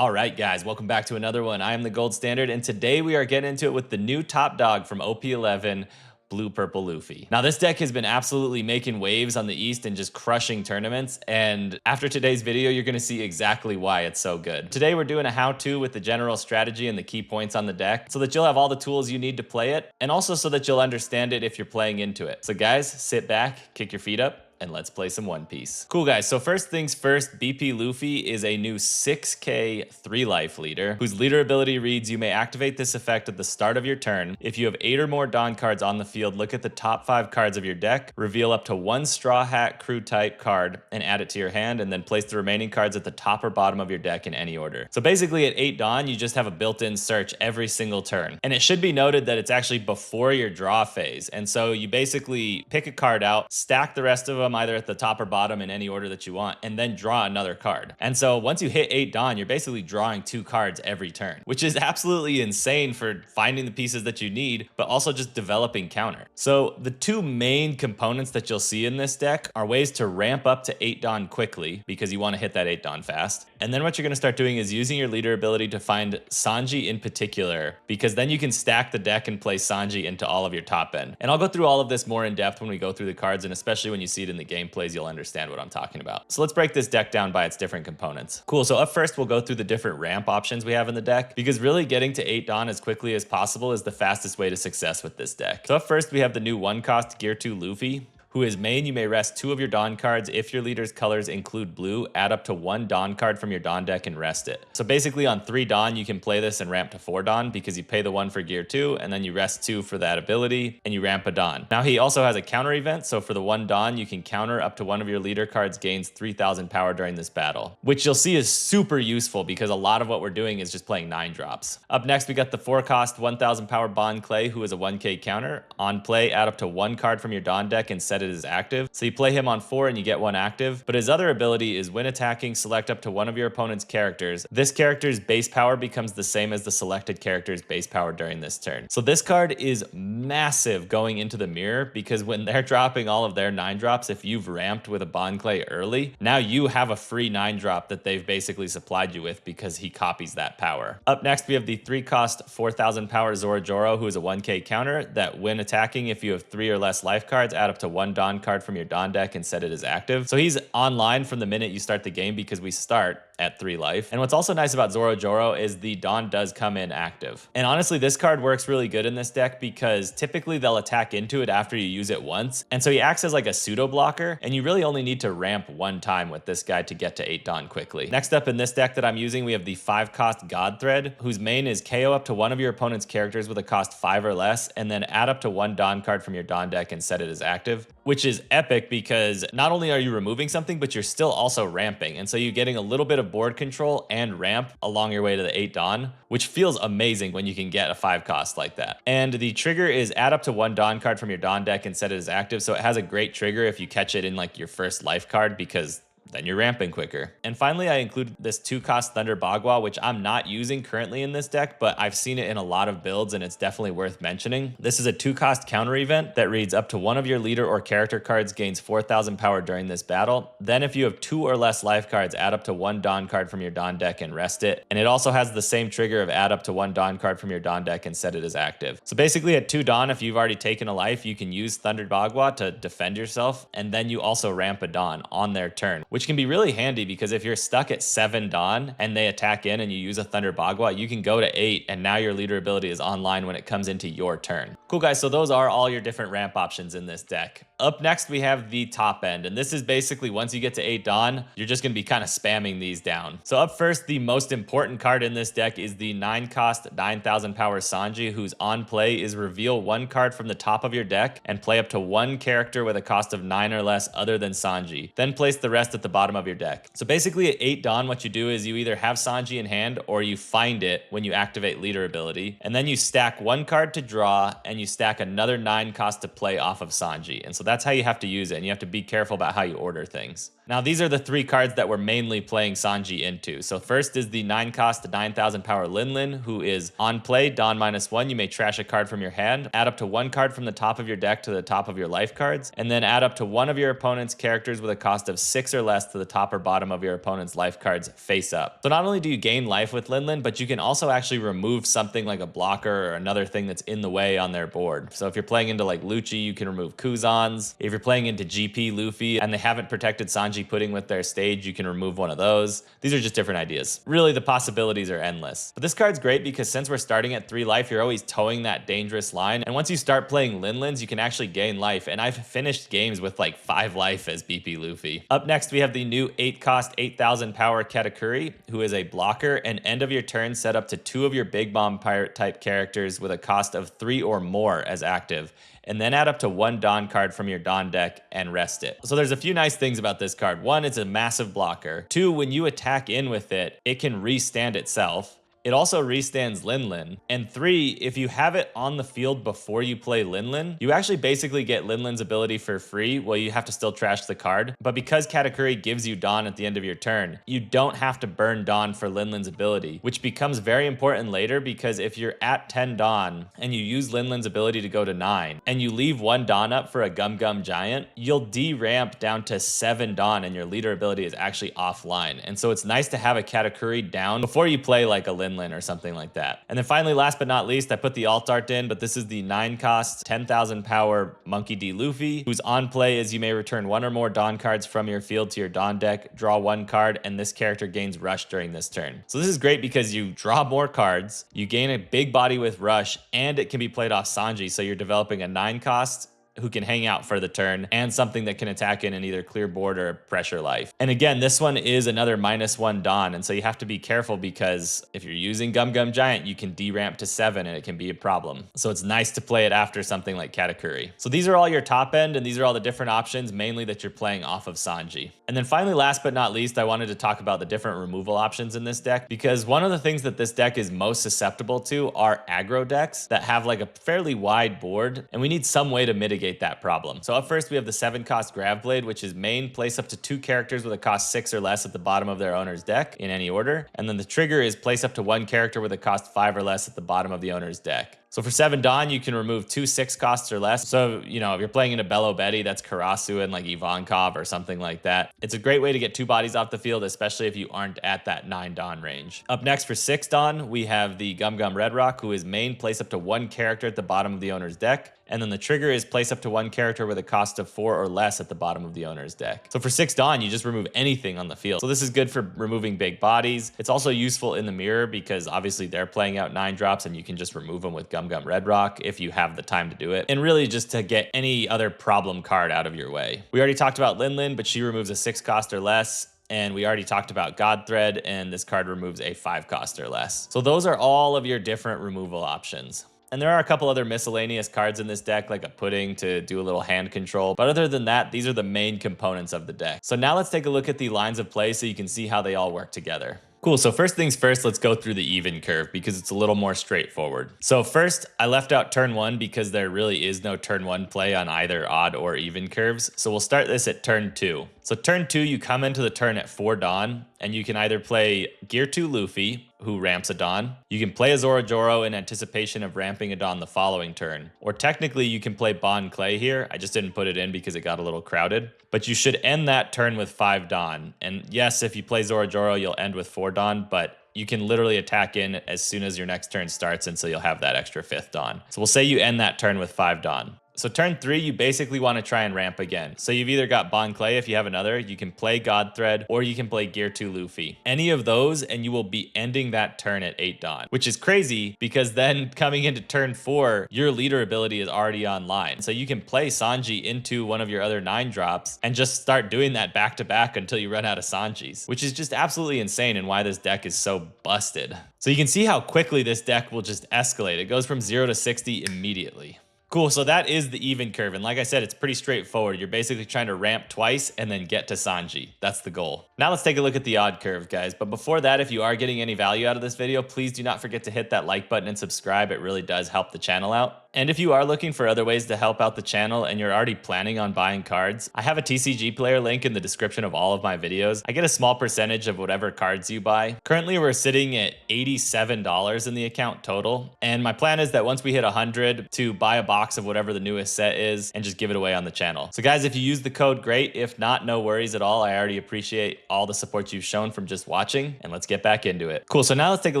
All right, guys, welcome back to another one. I am the Gold Standard, and today we are getting into it with the new top dog from OP-11, Blue Purple Luffy. Now, this deck has been absolutely making waves on the East and just crushing tournaments, and after today's video, you're gonna see exactly why it's so good. Today, we're doing a how-to with the general strategy and the key points on the deck, so that you'll have all the tools you need to play it, and also so that you'll understand it if you're playing into it. So guys, sit back, kick your feet up, and let's play some One Piece. Cool, guys, so first things first, BP Luffy is a new 6k 3-life leader, whose leader ability reads, you may activate this effect at the start of your turn. If you have 8 or more Dawn cards on the field, look at the top 5 cards of your deck, reveal up to 1 Straw Hat crew type card, and add it to your hand, and then place the remaining cards at the top or bottom of your deck in any order. So basically at 8 Dawn, you just have a built-in search every single turn. And it should be noted that it's actually before your draw phase, and so you basically pick a card out, stack the rest of them either at the top or bottom in any order that you want, and then draw another card. And so once you hit 8 Dawn, you're basically drawing 2 cards every turn, which is absolutely insane for finding the pieces that you need, but also just developing counter. So the 2 main components that you'll see in this deck are ways to ramp up to 8 Dawn quickly, because you want to hit that 8 Dawn fast. And then what you're going to start doing is using your leader ability to find Sanji in particular, because then you can stack the deck and play Sanji into all of your top end. And I'll go through all of this more in depth when we go through the cards, and especially when you see it in the gameplays, you'll understand what I'm talking about. So let's break this deck down by its different components. Cool, so up first we'll go through the different ramp options we have in the deck, because really getting to 8 Dawn as quickly as possible is the fastest way to success with this deck. So up first we have the new 1-cost Gear 2 Luffy, who is main. You may rest 2 of your Dawn cards. If your leader's colors include blue, add up to 1 Dawn card from your Dawn deck and rest it. So basically on 3 Dawn, you can play this and ramp to 4 Dawn, because you pay the 1 for Gear 2, and then you rest 2 for that ability, and you ramp a Dawn. Now he also has a counter event, so for the 1 Dawn, you can counter up to 1 of your leader cards gains 3,000 power during this battle, which you'll see is super useful, because a lot of what we're doing is just playing 9 drops. Up next, we got the 4-cost 1,000 power Bond Clay, who is a 1k counter. On play, add up to 1 card from your Dawn deck and set it as active. So you play him on 4 and you get 1 active, but his other ability is when attacking, select up to 1 of your opponent's characters. This character's base power becomes the same as the selected character's base power during this turn. So this card is massive going into the mirror, because when they're dropping all of their 9 drops, if you've ramped with a Bond Clay early, now you have a free 9 drop that they've basically supplied you with, because he copies that power. Up next, we have the 3-cost 4,000 power Zorojoro, who is a 1k counter that when attacking, if you have 3 or less life cards, add up to 1 Dawn card from your Dawn deck and set it as active. So he's online from the minute you start the game, because we start at 3 life. And what's also nice about Zorojoro is the Dawn does come in active. And honestly, this card works really good in this deck, because typically they'll attack into it after you use it once. And so he acts as like a pseudo blocker, and you really only need to ramp 1 time with this guy to get to 8 Dawn quickly. Next up in this deck that I'm using, we have the 5-cost God Thread, whose main is KO up to 1 of your opponent's characters with a cost 5 or less, and then add up to 1 Dawn card from your Dawn deck and set it as active, which is epic, because not only are you removing something, but you're still also ramping. And so you're getting a little bit of board control and ramp along your way to the 8 Dawn, which feels amazing when you can get a 5-cost like that. And the trigger is add up to 1 Dawn card from your Dawn deck and set it as active. So it has a great trigger if you catch it in like your first life card, because then you're ramping quicker. And finally, I include this 2-cost Thunder Bagua, which I'm not using currently in this deck, but I've seen it in a lot of builds and it's definitely worth mentioning. This is a 2-cost counter event that reads up to 1 of your leader or character cards gains 4,000 power during this battle. Then if you have 2 or less life cards, add up to 1 Dawn card from your Dawn deck and rest it. And it also has the same trigger of add up to 1 Dawn card from your Dawn deck and set it as active. So basically at 2 Dawn, if you've already taken a life, you can use Thunder Bagua to defend yourself, and then you also ramp a Dawn on their turn, which can be really handy, because if you're stuck at 7 Dawn and they attack in and you use a Thunder Bagua, you can go to 8 and now your leader ability is online when it comes into your turn. Cool, guys, so those are all your different ramp options in this deck. Up next, we have the top end, and this is basically once you get to 8 Dawn, you're just going to be kind of spamming these down. So up first, the most important card in this deck is the 9-cost 9,000 power Sanji, whose on play is reveal 1 card from the top of your deck and play up to 1 character with a cost of 9 or less other than Sanji. Then place the rest at the bottom of your deck. So basically at 8 Dawn, what you do is you either have Sanji in hand or you find it when you activate leader ability, and then you stack 1 card to draw and and you stack another 9 cost to play off of Sanji. And so that's how you have to use it, and you have to be careful about how you order things. Now, these are the 3 cards that we're mainly playing Sanji into. So first is the 9 cost, 9,000 power Lin Lin, who is on play, Dawn -1. You may trash a card from your hand, add up to 1 card from the top of your deck to the top of your life cards, and then add up to 1 of your opponent's characters with a cost of 6 or less to the top or bottom of your opponent's life cards face up. So not only do you gain life with Lin Lin, but you can also actually remove something like a blocker or another thing that's in the way on their board. So if you're playing into like Lucci, you can remove Kuzans. If you're playing into GP Luffy and they haven't protected Sanji Pudding with their stage, you can remove one of those. These are just different ideas. Really, the possibilities are endless. But this card's great because since we're starting at 3 life, you're always towing that dangerous line. And once you start playing Lin Lins, you can actually gain life. And I've finished games with like 5 life as BP Luffy. Up next, we have the new 8 cost, 8,000 power Katakuri, who is a blocker, and end of your turn set up to 2 of your Big Bomb Pirate type characters with a cost of 3 or more as active, and then add up to 1 Dawn card from your Dawn deck and rest it. So there's a few nice things about this card. 1, it's a massive blocker. 2, when you attack in with it, it can restand itself. It also restands Lin Lin. And 3, if you have it on the field before you play Lin Lin, you actually basically get Lin Lin's ability for free. Well, you have to still trash the card. But because Katakuri gives you Dawn at the end of your turn, you don't have to burn Dawn for Lin Lin's ability, which becomes very important later because if you're at 10 Dawn and you use Lin Lin's ability to go to 9, and you leave 1 Dawn up for a Gum Gum Giant, you'll de-ramp down to 7 Dawn and your leader ability is actually offline. And so it's nice to have a Katakuri down before you play like a Lin Lin or something like that. And then finally, last but not least, I put the alt art in, but this is the 9 cost, 10,000 power Monkey D. Luffy, who's on play as you may return 1 or more Dawn cards from your field to your Dawn deck, draw 1 card, and this character gains Rush during this turn. So this is great because you draw more cards, you gain a big body with Rush, and it can be played off Sanji, so you're developing a 9 cost who can hang out for the turn, and something that can attack in either clear board or pressure life. And again, this one is another -1 Dawn, and so you have to be careful because if you're using Gum Gum Giant, you can de-ramp to 7 and it can be a problem. So it's nice to play it after something like Katakuri. So these are all your top end, and these are all the different options, mainly that you're playing off of Sanji. And then finally, last but not least, I wanted to talk about the different removal options in this deck, because one of the things that this deck is most susceptible to are aggro decks that have like a fairly wide board, and we need some way to mitigate that problem. So up first, we have the 7 cost Gravblade, which is main, place up to 2 characters with a cost 6 or less at the bottom of their owner's deck in any order. And then the trigger is place up to 1 character with a cost 5 or less at the bottom of the owner's deck. So for 7 Dawn, you can remove 2 6 costs or less. So, you know, if you're playing into Bello Betty, that's Karasu and like Ivankov or something like that. It's a great way to get 2 bodies off the field, especially if you aren't at that 9 Dawn range. Up next for 6 Dawn, we have the Gum Gum Red Rock, who is main, place up to 1 character at the bottom of the owner's deck. And then the trigger is place up to 1 character with a cost of 4 or less at the bottom of the owner's deck. So for 6 Dawn, you just remove anything on the field. So this is good for removing big bodies. It's also useful in the mirror because obviously they're playing out 9 drops and you can just remove them with Gum Gum Red Rock if you have the time to do it. And really just to get any other problem card out of your way. We already talked about Lin Lin, but she removes a 6 cost or less. And we already talked about God Thread, and this card removes a 5 cost or less. So those are all of your different removal options. And there are a couple other miscellaneous cards in this deck, like a Pudding to do a little hand control. But other than that, these are the main components of the deck. So now let's take a look at the lines of play so you can see how they all work together. Cool, so first things first, let's go through the even curve because it's a little more straightforward. So first, I left out turn 1 because there really is no turn 1 play on either odd or even curves. So we'll start this at turn 2. So turn 2, you come into the turn at 4 Dawn, and you can either play Gear 2 Luffy, who ramps a Dawn. You can play a Zorojoro in anticipation of ramping a Dawn the following turn. Or technically, you can play Bon Clay here. I just didn't put it in because it got a little crowded. But you should end that turn with 5 Dawn. And yes, if you play Zorojoro, you'll end with 4 Dawn, but you can literally attack in as soon as your next turn starts, and so you'll have that extra 5th Dawn. So we'll say you end that turn with 5 Dawn. So turn 3, you basically want to try and ramp again. So you've either got Bon Clay if you have another, you can play God Thread, or you can play Gear 2 Luffy. Any of those, and you will be ending that turn at 8 Dawn, which is crazy because then coming into turn 4, your leader ability is already online. So you can play Sanji into one of your other 9 drops and just start doing that back to back until you run out of Sanjis, which is just absolutely insane and why this deck is so busted. So you can see how quickly this deck will just escalate. It goes from 0 to 60 immediately. Cool, so that is the even curve, and like I said, it's pretty straightforward. You're basically trying to ramp twice and then get to Sanji. That's the goal. Now let's take a look at the odd curve, guys. But before that, if you are getting any value out of this video, please do not forget to hit that like button and subscribe. It really does help the channel out. And if you are looking for other ways to help out the channel and you're already planning on buying cards, I have a TCG player link in the description of all of my videos. I get a small percentage of whatever cards you buy. Currently, we're sitting at $87 in the account total. And my plan is that once we hit 100 to buy a box of whatever the newest set is and just give it away on the channel. So guys, if you use the code, great. If not, no worries at all. I already appreciate all the support you've shown from just watching, and let's get back into it. Cool, so now let's take a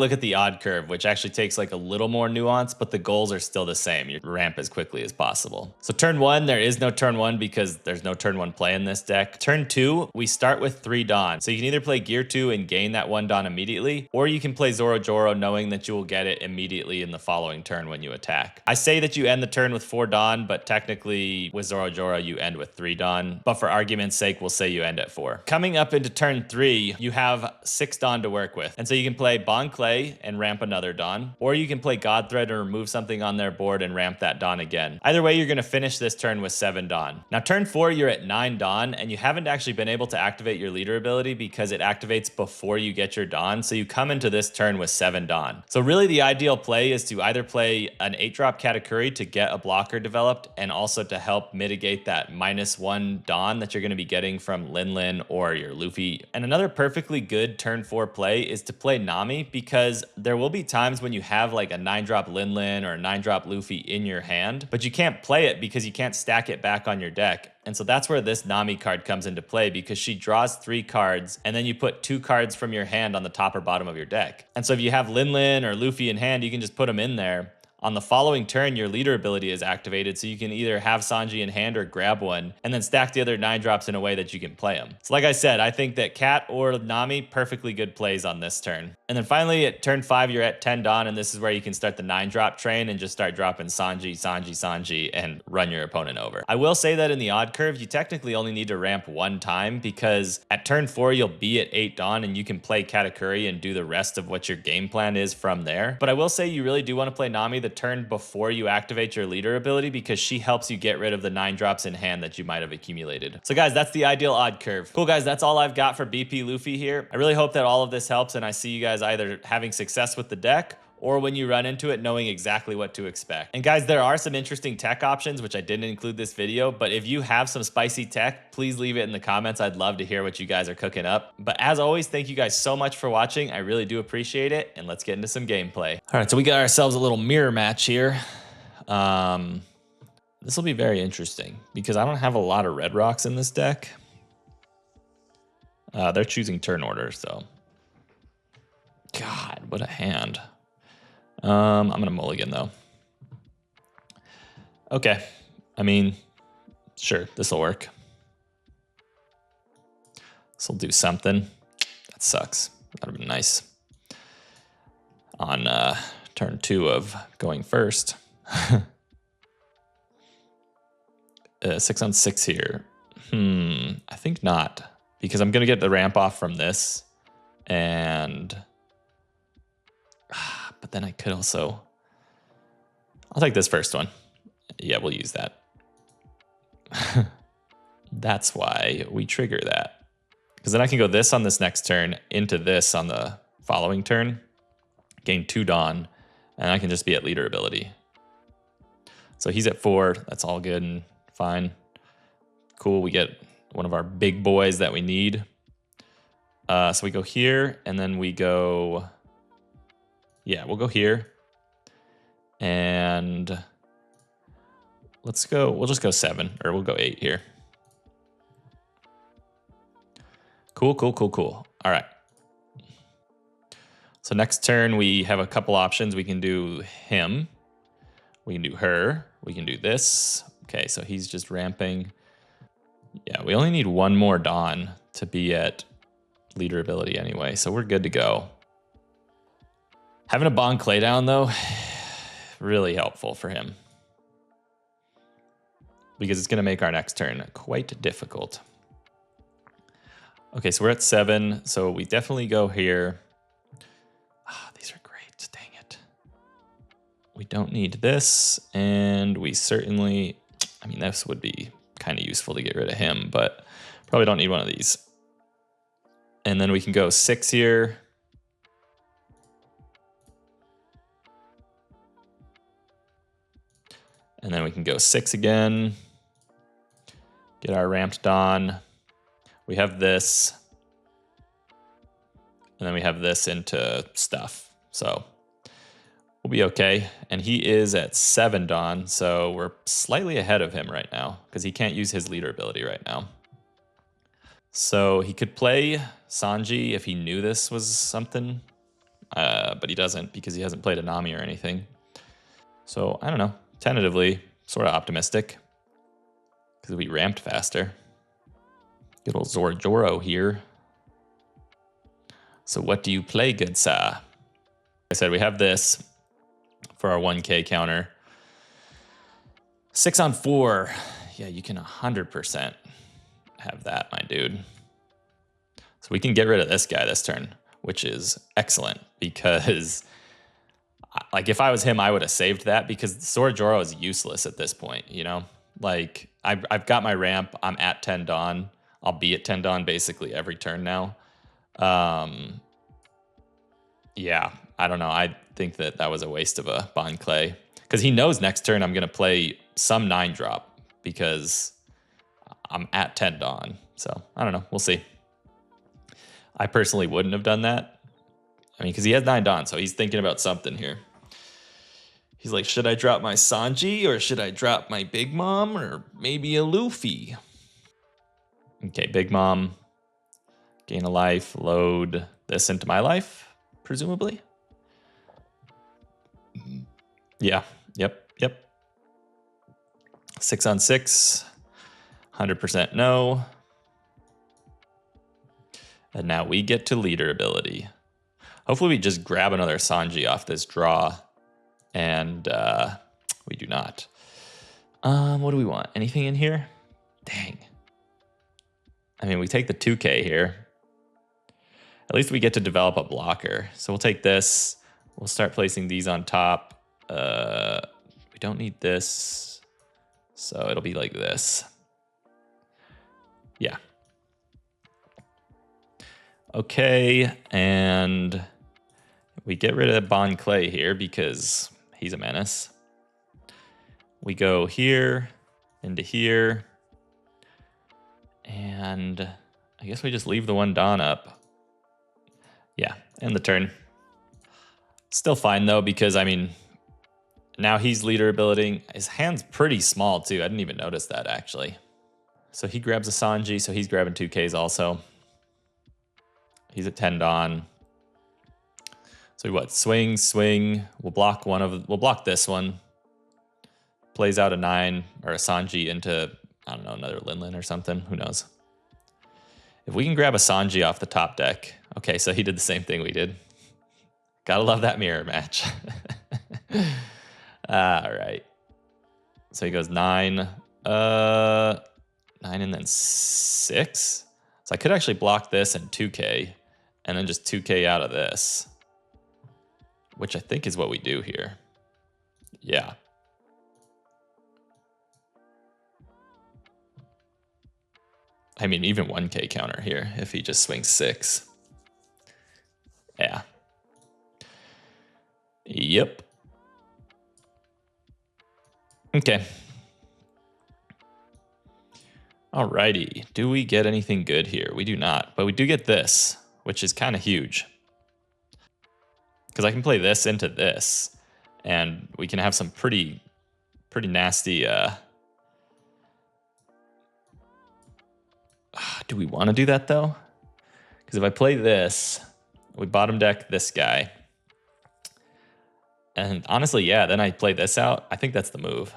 look at the odd curve, which actually takes like a little more nuance, but the goals are still the same. You ramp as quickly as possible. So turn 1, there is no turn 1 because there's no turn 1 play in this deck. Turn 2, we start with 3 Dawn. So you can either play Gear 2 and gain that 1 Dawn immediately, or you can play Zoro Joro knowing that you will get it immediately in the following turn when you attack. I say that you end the turn with 4 Dawn, but technically with Zoro Joro you end with 3 Dawn. But for argument's sake, we'll say you end at 4. Coming up into turn 3, you have 6 Dawn to work with. And so you can play Bond Clay and ramp another Dawn, or you can play God Thread and remove something on their board and ramp that Dawn again. Either way, you're going to finish this turn with 7 Dawn. Now turn 4, you're at 9 Dawn, and you haven't actually been able to activate your leader ability because it activates before you get your Dawn, so you come into this turn with 7 Dawn. So really the ideal play is to either play an 8-drop Katakuri to get a blocker developed and also to help mitigate that -1 Dawn that you're going to be getting from Lin Lin or your Luffy. And another perfectly good turn 4 play is to play Nami, because there will be times when you have like a 9-drop Lin Lin or a 9-drop Luffy in your hand, but you can't play it because you can't stack it back on your deck. And so that's where this Nami card comes into play, because she draws 3 cards and then you put 2 cards from your hand on the top or bottom of your deck. And so if you have Lin Lin or Luffy in hand, you can just put them in there. On the following turn, your leader ability is activated, so you can either have Sanji in hand or grab one, and then stack the other 9 drops in a way that you can play them. So like I said, I think that Cat or Nami, perfectly good plays on this turn. And then finally, at turn 5, you're at 10 Dawn, and this is where you can start the 9-drop train and just start dropping Sanji, Sanji, Sanji, and run your opponent over. I will say that in the odd curve, you technically only need to ramp 1 time, because at turn 4, you'll be at 8 Dawn, and you can play Katakuri and do the rest of what your game plan is from there. But I will say you really do want to play Nami the turn before you activate your leader ability, because she helps you get rid of the 9 drops in hand that you might have accumulated. So guys, that's the ideal odd curve. Cool guys, that's all I've got for BP Luffy here. I really hope that all of this helps, and I see you guys either having success with the deck or when you run into it knowing exactly what to expect. And guys, there are some interesting tech options, which I didn't include this video, but if you have some spicy tech, please leave it in the comments. I'd love to hear what you guys are cooking up. But as always, thank you guys so much for watching. I really do appreciate it, and let's get into some gameplay. All right, so we got ourselves a little mirror match here. This will be very interesting because I don't have a lot of red rocks in this deck. They're choosing turn order, so. God, what a hand. I'm gonna mulligan though. Okay, I mean, sure, this will work. This will do something. That sucks. That'd have been nice. On turn 2 of going first. 6 on 6 here. I think not, because I'm gonna get the ramp off from this, and but then I could also. I'll take this first one. Yeah, we'll use that. That's why we trigger that, because then I can go this on this next turn into this on the following turn, gain 2 Dawn, and I can just be at leader ability. So he's at 4. That's all good and fine. Cool, we get one of our big boys that we need. So we go here, and then we go... Yeah, we'll go here. And let's go... We'll just go 7, or we'll go 8 here. Cool, cool, cool, cool. All right. So next turn, we have a couple options. We can do him. We can do her. We can do this. Okay, so he's just ramping. Yeah, we only need 1 more Dawn to be at leader ability anyway, so we're good to go. Having a Bond Clay down, though, really helpful for him, because it's going to make our next turn quite difficult. Okay, so we're at 7, so we definitely go here. Ah, these are great. Dang it. We don't need this, and we certainly... I mean, this would be kind of useful to get rid of him, but probably don't need one of these. And then we can go 6 here. And then we can go 6 again. Get our ramped Dawn. We have this. And then we have this into stuff. So we'll be okay. And he is at 7 Dawn, so we're slightly ahead of him right now because he can't use his leader ability right now. So he could play Sanji if he knew this was something, but he doesn't because he hasn't played a Nami or anything. So I don't know, tentatively, sort of optimistic because we ramped faster. Good old Zorjoro here. So what do you play, good sir? I said we have this for our 1K counter. 6 on 4. Yeah, you can 100% have that, my dude. So we can get rid of this guy this turn, which is excellent because, like, if I was him, I would have saved that because Zorjoro is useless at this point, you know? Like, I've got my ramp. I'm at 10 Dawn. I'll be at 10 Dawn basically every turn now. Yeah, I don't know. I think that was a waste of a Bond Clay because he knows next turn I'm going to play some 9 drop because I'm at 10 Dawn. So I don't know. We'll see. I personally wouldn't have done that. I mean, because he has 9 Dawn, so he's thinking about something here. He's like, should I drop my Sanji or should I drop my Big Mom or maybe a Luffy? Okay, Big Mom. Gain a life. Load this into my life, presumably. Yeah. Yep. 6 on 6. 100% no. And now we get to leader ability. Hopefully we just grab another Sanji off this draw. And we do not. What do we want? Anything in here? Dang. I mean, we take the 2K here. At least we get to develop a blocker. So we'll take this. We'll start placing these on top. We don't need this. So it'll be like this. Yeah. Okay, and we get rid of Bon Clay here because he's a menace. We go here, into here, and I guess we just leave the 1 Dawn up. Yeah, end the turn. Still fine though, because I mean, now he's leader ability. His hand's pretty small too. I didn't even notice that actually. So he grabs a Sanji, so he's grabbing 2Ks also. He's at 10 Dawn. So what? Swing. We'll block we'll block this one. Plays out a 9 or a Sanji into, I don't know, another Linlin or something. Who knows? If we can grab a Sanji off the top deck. Okay, so he did the same thing we did. Gotta love that mirror match. All right. So he goes 9. 9 and then 6. So I could actually block this and 2K and then just 2K out of this, which I think is what we do here. Yeah. I mean, even 1K counter here if he just swings 6. Yeah. Yep. Okay. Alrighty. Do we get anything good here? We do not, but we do get this, which is kind of huge. Because I can play this into this, and we can have some pretty nasty... do we want to do that, though? Because if I play this, we bottom deck this guy. And honestly, yeah, then I play this out. I think that's the move.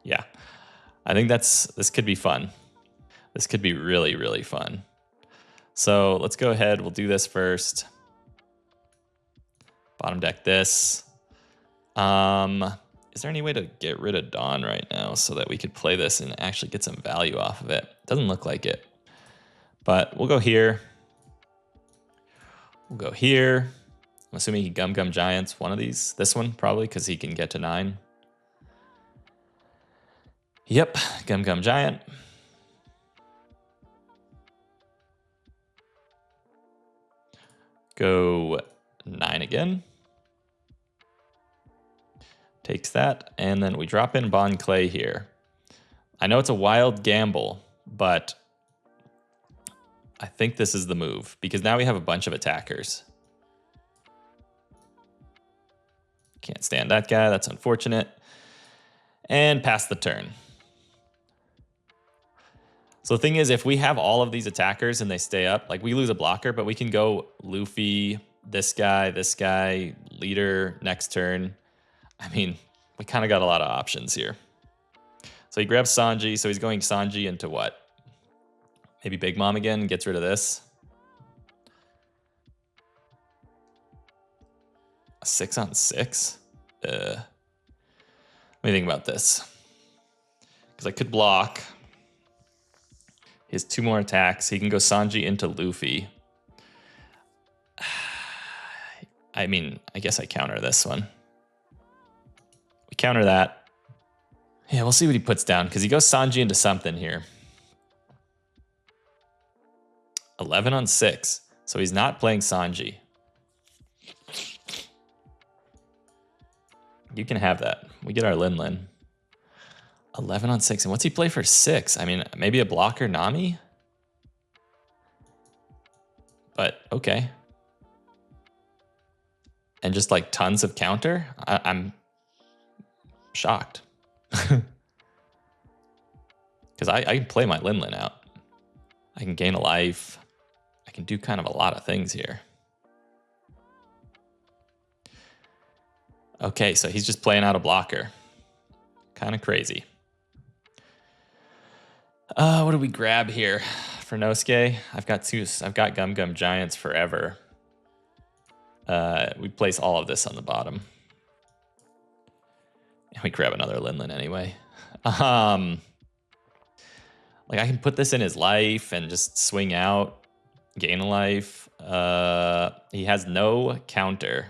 Yeah. I think this could be fun. This could be really, really fun. So let's go ahead. We'll do this first. Bottom deck this. Is there any way to get rid of Dawn right now so that we could play this and actually get some value off of it? Doesn't look like it. But we'll go here. We'll go here. I'm assuming he Gum Giants one of these. This one, probably, because he can get to 9. Yep, Gum Giant. Go 9 again. Takes that, and then we drop in Bon Clay here. I know it's a wild gamble, but I think this is the move, because now we have a bunch of attackers. Can't stand that guy, that's unfortunate. And pass the turn. So the thing is, if we have all of these attackers and they stay up, like we lose a blocker, but we can go Luffy, this guy, leader, next turn. I mean, we kind of got a lot of options here. So he grabs Sanji, so he's going Sanji into what? Maybe Big Mom again, gets rid of this. A 6-on-6? Let me think about this. Because I could block. He has 2 more attacks. He can go Sanji into Luffy. I mean, I guess I counter this one. We counter that. Yeah, we'll see what he puts down, because he goes Sanji into something here. 11-on-6. So he's not playing Sanji. You can have that. We get our Lin Lin. 11-on-6. And what's he play for 6? I mean, maybe a blocker Nami? But, okay. And just like tons of counter? I'm shocked. Because I can play my Lin Lin out. I can gain a life. I can do kind of a lot of things here. Okay, so he's just playing out a blocker. Kind of crazy. What do we grab here for Nosuke? I've got Gum Gum Giants forever. We place all of this on the bottom. And we grab another Lin Lin anyway. Like I can put this in his life and just swing out, gain a life. He has no counter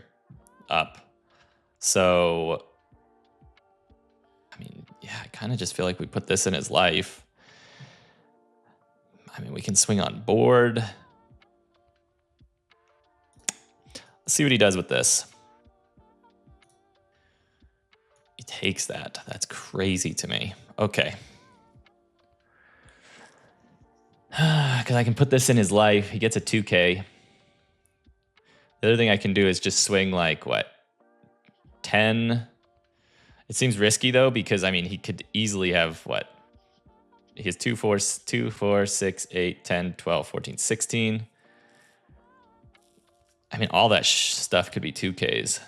up. So, I mean, yeah, I kind of just feel like we put this in his life. I mean, we can swing on board. Let's see what he does with this. He takes that. That's crazy to me. Okay. Because I can put this in his life. He gets a 2K. The other thing I can do is just swing like, what, 10? It seems risky, though, because, I mean, he could easily have, what? He has 2, 4, 6, 8, 10, 12, 14, 16. I mean, all that stuff could be 2Ks.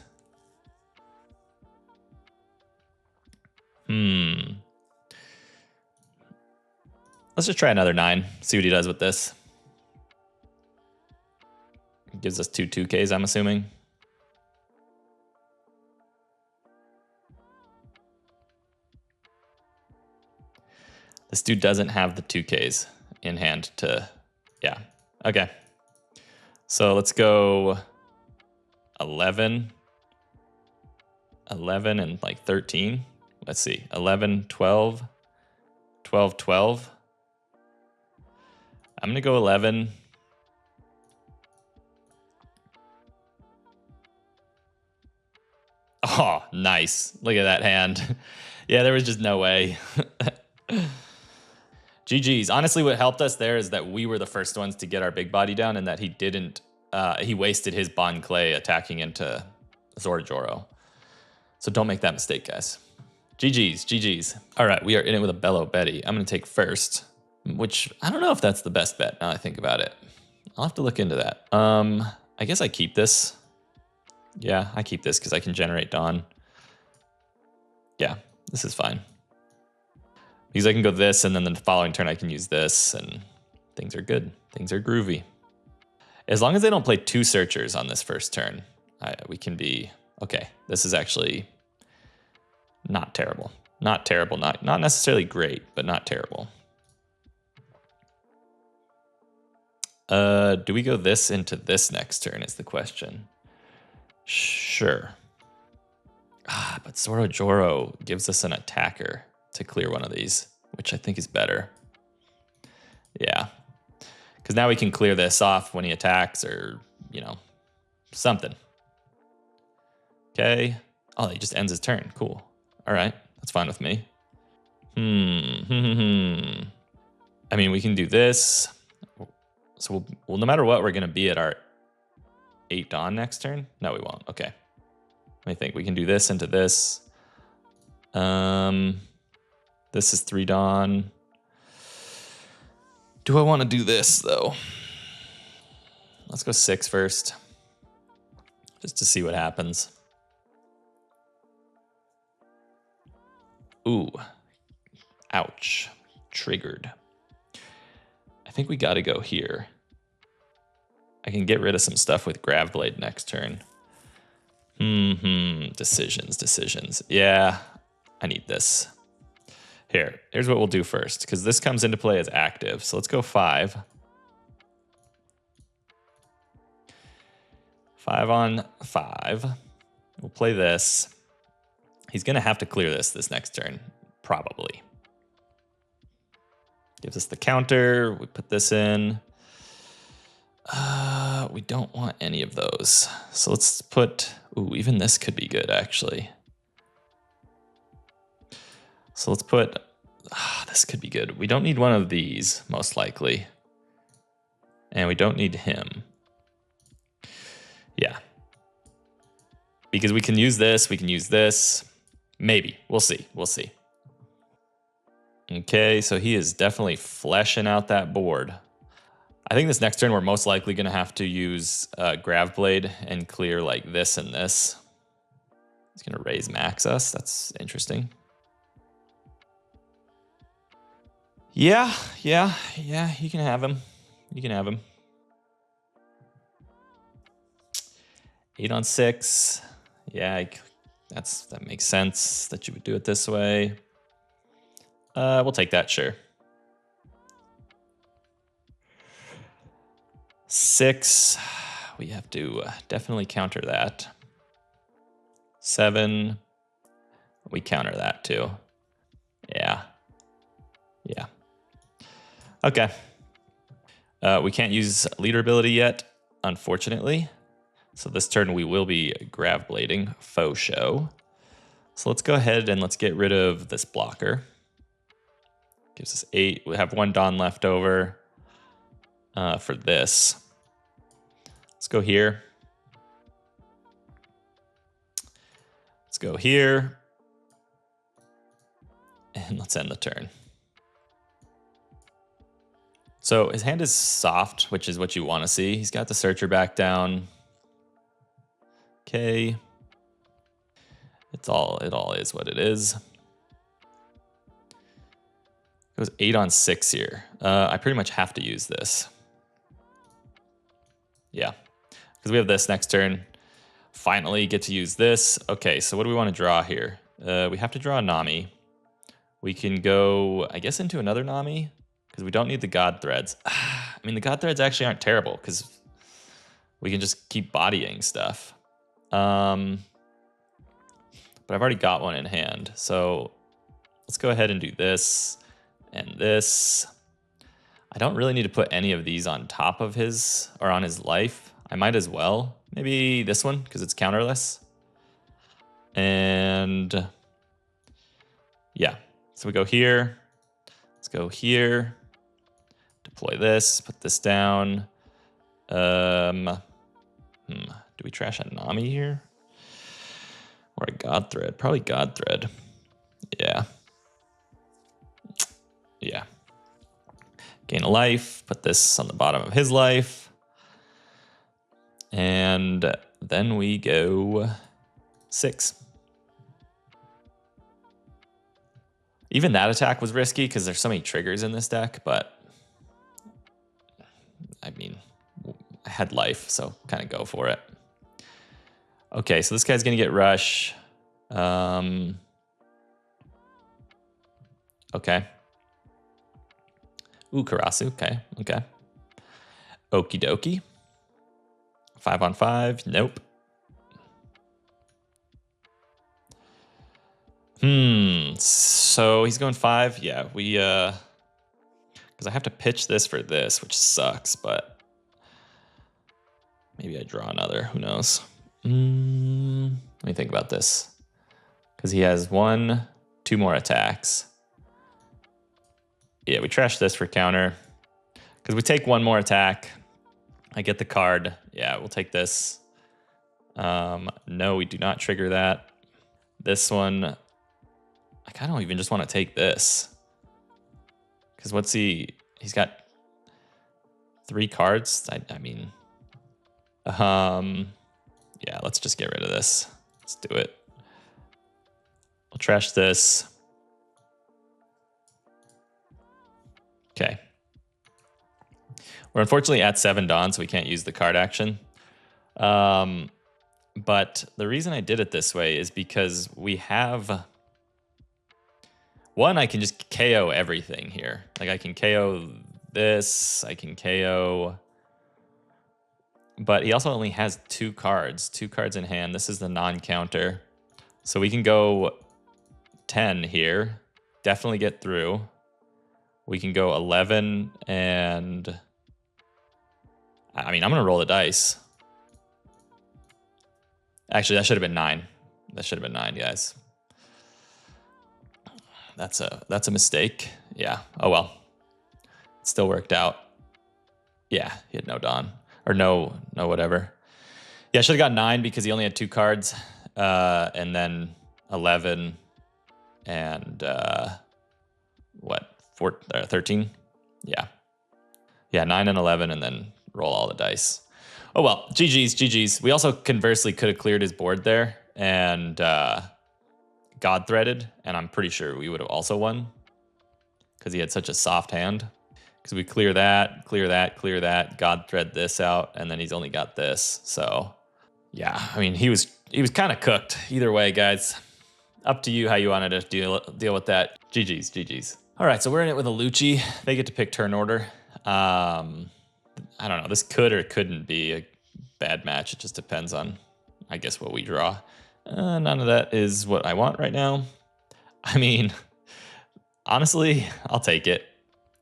Let's just try another 9. See what he does with this. Gives us 2 2Ks, I'm assuming. This dude doesn't have the 2Ks in hand to, yeah. Okay. So let's go 11. 11 and like 13. Let's see. 11, 12. 12, 12. I'm going to go 11. Oh, nice. Look at that hand. Yeah, there was just no way. GG's. Honestly, what helped us there is that we were the first ones to get our big body down and that he didn't, he wasted his Bon Clay attacking into Zoro. So don't make that mistake, guys. GG's. All right, we are in it with a Bello Betty. I'm going to take first, which I don't know if that's the best bet now I think about it. I'll have to look into that. I guess I keep this. Yeah, I keep this because I can generate Dawn. Yeah, this is fine. Because I can go this, and then the following turn I can use this, and things are good. Things are groovy. As long as they don't play 2 searchers on this first turn, we can be... Okay, this is actually not terrible. Not terrible, not necessarily great, but not terrible. Do we go this into this next turn is the question. Sure. But Zoro gives us an attacker to clear one of these, which I think is better. Yeah. Because now we can clear this off when he attacks or, you know, something. Okay. Oh, he just ends his turn. Cool. All right. That's fine with me. I mean, we can do this. So we'll no matter what, we're going to be at our 8 Dawn next turn. No, we won't. Okay. Let me think. We can do this into this. This is 3 Dawn. Do I want to do this, though? Let's go 6 first. Just to see what happens. Ooh. Ouch. Triggered. I think we got to go here. I can get rid of some stuff with Grav Blade next turn. Decisions. Yeah, I need this. Here's what we'll do first, because this comes into play as active. So let's go 5. 5 on 5. We'll play this. He's going to have to clear this next turn, probably. Gives us the counter. We put this in. We don't want any of those. So let's put... Ooh, even this could be good, actually. So let's put... this could be good. We don't need one of these, most likely. And we don't need him. Yeah. Because we can use this, we can use this. Maybe. We'll see. We'll see. Okay, so he is definitely fleshing out that board. I think this next turn we're most likely going to have to use Grav Blade and clear like this and this. He's going to raise max us. That's interesting. Yeah, you can have him. You can have him. 8 on 6. Yeah, that makes sense that you would do it this way. We'll take that, sure. 6, we have to definitely counter that. 7, we counter that too. Yeah. Okay. We can't use leader ability yet, unfortunately. So this turn we will be Grav Blading, faux show. So let's go ahead and let's get rid of this blocker. Gives us 8. We have 1 Dawn left over for this. Let's go here. Let's go here. And let's end the turn. So his hand is soft, which is what you want to see. He's got the Searcher back down. Okay. It all is what it is. It goes 8 on 6 here. I pretty much have to use this. Yeah. Because we have this next turn. Finally get to use this. Okay, so what do we want to draw here? We have to draw a Nami. We can go, I guess, into another Nami. Because we don't need the God Threads. I mean, the God Threads actually aren't terrible. Because we can just keep bodying stuff. But I've already got one in hand. So let's go ahead and do this and this. I don't really need to put any of these on top of his or on his life. I might as well. Maybe this one because it's counterless. And yeah, so we go here. Let's go here. Deploy this, put this down. Do we trash a Nami here? Or a God Thread? Probably God Thread. Yeah. Yeah. Gain a life. Put this on the bottom of his life. And then we go 6. Even that attack was risky because there's so many triggers in this deck, but I mean, I had life, so kind of go for it. Okay, so this guy's going to get rush. Okay. Ooh, Karasu. Okay. Okie dokie. 5 on 5. Nope. So he's going 5. Yeah, we because I have to pitch this for this, which sucks, but maybe I draw another. Who knows? Let me think about this. because he has 2 more attacks. Yeah, we trash this for counter because we take 1 more attack. I get the card. Yeah, we'll take this. No, we do not trigger that. This one, I kind of even just want to take this. Because what's he's got 3 cards. I mean, yeah, let's just get rid of this. Let's do it. We'll trash this. Okay. We're unfortunately at 7 Dawn, so we can't use the card action. But the reason I did it this way is because we have... One, I can just KO everything here. Like, I can KO this, I can KO... But he also only has 2 cards in hand. This is the non-counter. So we can go 10 here, definitely get through. We can go 11 and... I mean, I'm going to roll the dice. Actually, that should have been 9. That should have been 9, guys. That's a mistake. Yeah. Oh, well. It still worked out. Yeah, he had no Dawn. Or no whatever. Yeah, I should have got 9 because he only had 2 cards. And then 11 and... 13? Yeah. Yeah, 9 and 11 and then roll all the dice. Oh, well, GG's. We also conversely could have cleared his board there and God threaded, and I'm pretty sure we would have also won because he had such a soft hand. Because we clear that, God thread this out, and then he's only got this. So, yeah, I mean, he was kind of cooked. Either way, guys, up to you how you wanted to deal with that. GG's. All right, so we're in it with a Lucci. They get to pick turn order. I don't know. This could or couldn't be a bad match. It just depends on, I guess, what we draw. None of that is what I want right now. I mean, honestly, I'll take it.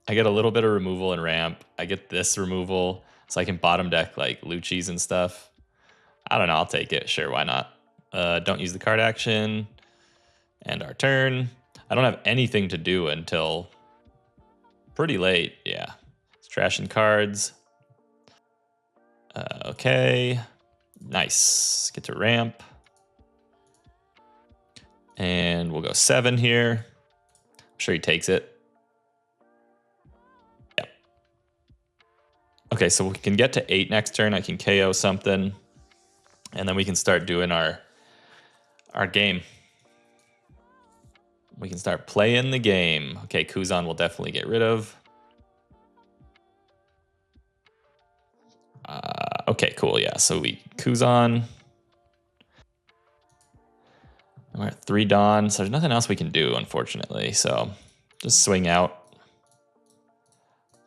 I get a little bit of removal and ramp. I get this removal, so I can bottom deck like Lucci's and stuff. I don't know. I'll take it. Sure, why not? Don't use the card action. End our turn. I don't have anything to do until pretty late. Yeah. It's trashing cards. Okay. Nice. Get to ramp. And we'll go 7 here. I'm sure he takes it. Yep. Okay, so we can get to 8 next turn. I can KO something. And then we can start doing our game. We can start playing the game. Okay, Kuzan we'll definitely get rid of. Okay, cool, yeah. So we Kuzan. We're at 3 Dawn, so there's nothing else we can do, unfortunately. So just swing out.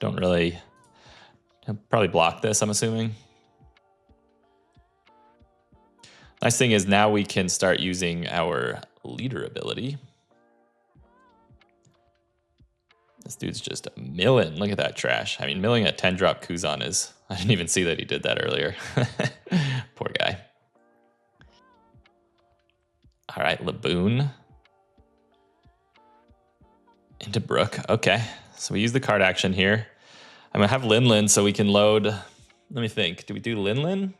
Don't really... He'll probably block this, I'm assuming. Nice thing is now we can start using our leader ability. This dude's just milling. Look at that trash. I mean, milling a 10-drop Kuzan is... I didn't even see that he did that earlier. Poor guy. All right, Laboon. Into Brook. Okay, so we use the card action here. I'm going to have Linlin so we can load... Let me think. Do we do Linlin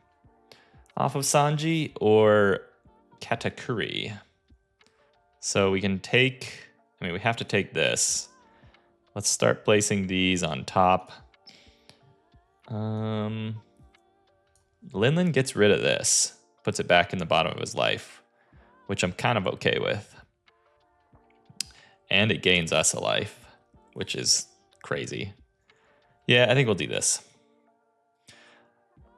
off of Sanji or Katakuri? So we can take... I mean, we have to take this. Let's start placing these on top. Linlin gets rid of this, puts it back in the bottom of his life, which I'm kind of okay with. And it gains us a life, which is crazy. Yeah, I think we'll do this.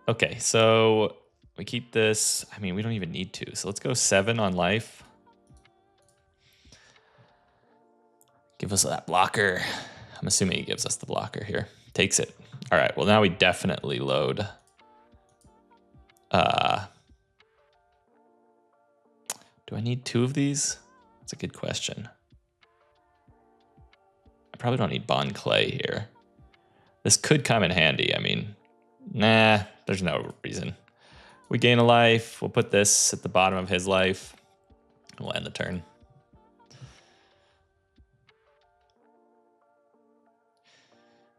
Okay, so we keep this. I mean, we don't even need to. So let's go 7 on life. Give us that blocker. I'm assuming he gives us the blocker here. Takes it. All right, well, now we definitely load. Do I need 2 of these? That's a good question. I probably don't need Bond Clay here. This could come in handy. I mean, nah, there's no reason. We gain a life. We'll put this at the bottom of his life. We'll end the turn.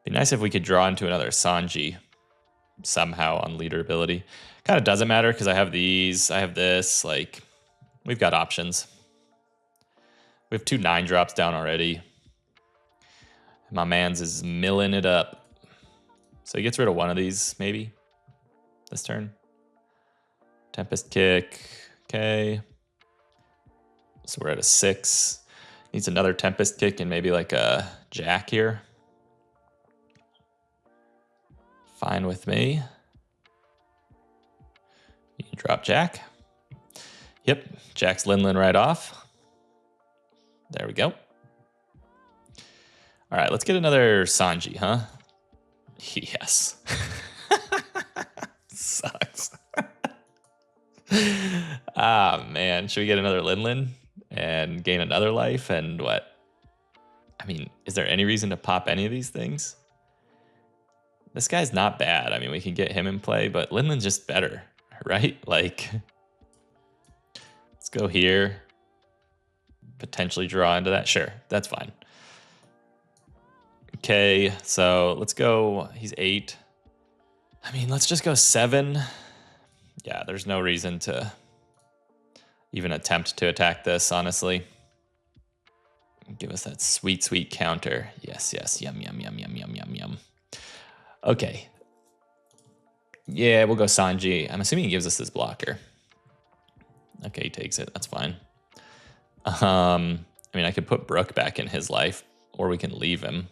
Be nice if we could draw into another Sanji somehow on leader ability. Kind of doesn't matter because I have these, I have this, like, we've got options. We have 2 9-drops down already. My man's is milling it up. So he gets rid of one of these, maybe, this turn. Tempest Kick, okay. So we're at a 6. Needs another Tempest Kick and maybe like a Jack here. Fine with me. You can drop Jack. Yep, Jack's Linlin right off. There we go. All right, let's get another Sanji, huh? Yes. Sucks. Ah, man. Should we get another Linlin and gain another life? And what? I mean, is there any reason to pop any of these things? This guy's not bad. I mean, we can get him in play, but Linlin's just better, right? Like, let's go here. Potentially draw into that. Sure, that's fine. Okay, so let's go. He's 8. I mean, let's just go 7. Yeah, there's no reason to even attempt to attack this, honestly. Give us that sweet, sweet counter. Yes, yes. Yum, yum, yum, yum, yum, yum, yum. Okay. Yeah, we'll go Sanji. I'm assuming he gives us this blocker. Okay, he takes it. That's fine. I mean, I could put Brook back in his life, or we can leave him.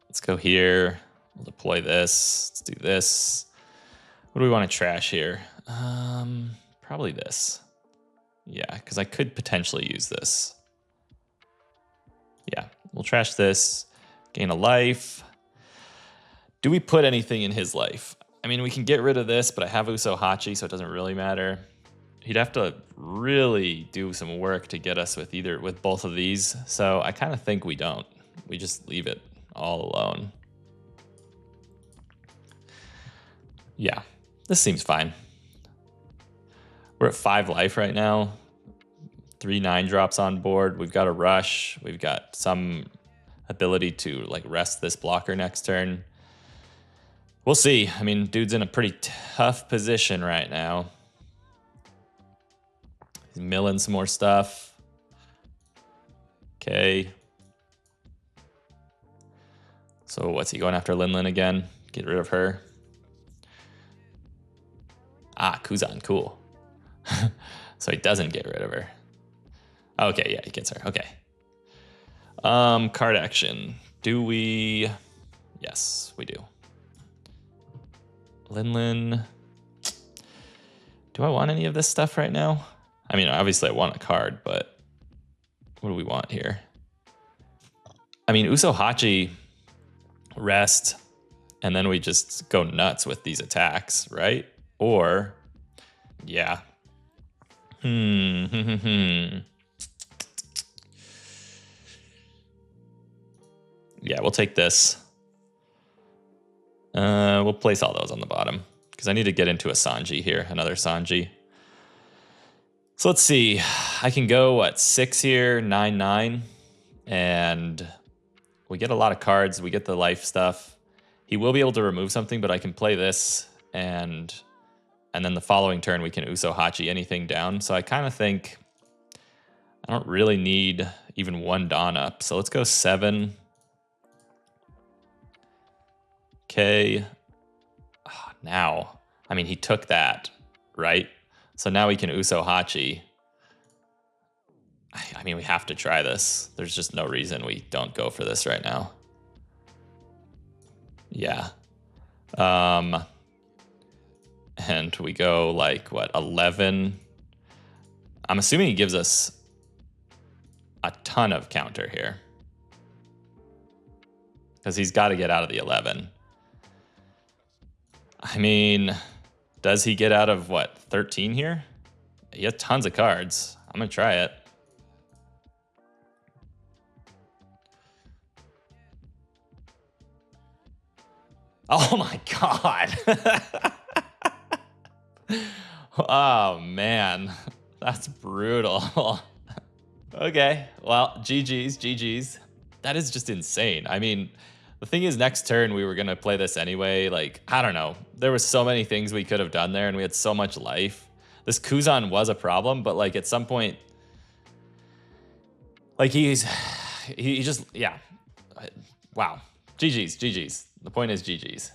Let's go here. We'll deploy this. Let's do this. What do we want to trash here? Probably this. Yeah, because I could potentially use this. Yeah, we'll trash this. Gain a life. Do we put anything in his life? I mean, we can get rid of this, but I have Uso Hachi, so it doesn't really matter. He'd have to really do some work to get us with both of these. So I kind of think we don't. We just leave it all alone. Yeah, this seems fine. We're at 5 life right now. 3 9-drops on board. We've got a rush. We've got some ability to like rest this blocker next turn. We'll see. I mean, dude's in a pretty tough position right now. He's milling some more stuff. Okay. So what's he going after Linlin again? Get rid of her. Ah, Kuzan, cool. So he doesn't get rid of her. Okay, yeah, he gets her. Okay. Card action. Do we? Yes, we do. Linlin. Do I want any of this stuff right now? I mean, obviously I want a card, but what do we want here? I mean, Uso Hachi, rest, and then we just go nuts with these attacks, right? Or, yeah. Yeah, we'll take this. We'll place all those on the bottom because I need to get into a Sanji here, another Sanji. So let's see. I can go, what, 6 here, 9, 9. And we get a lot of cards. We get the life stuff. He will be able to remove something, but I can play this. And then the following turn, we can Uso Hachi anything down. So I kind of think I don't really need even 1 Dawn up. So let's go 7. Okay. Now, I mean, he took that, right? So now we can Uso Hachi. I mean, we have to try this. There's just no reason we don't go for this right now. Yeah. And we go like, what, 11? I'm assuming he gives us a ton of counter here. Because he's got to get out of the 11. I mean, does he get out of, what, 13 here? He has tons of cards. I'm going to try it. Oh my god. Oh man. That's brutal. Okay, well, GG's. That is just insane. I mean, the thing is, next turn we were gonna play this anyway. Like, I don't know. There was so many things we could have done there, and we had so much life. This Kuzan was a problem, but like at some point, like he just, yeah. Wow. GG's. The point is GG's.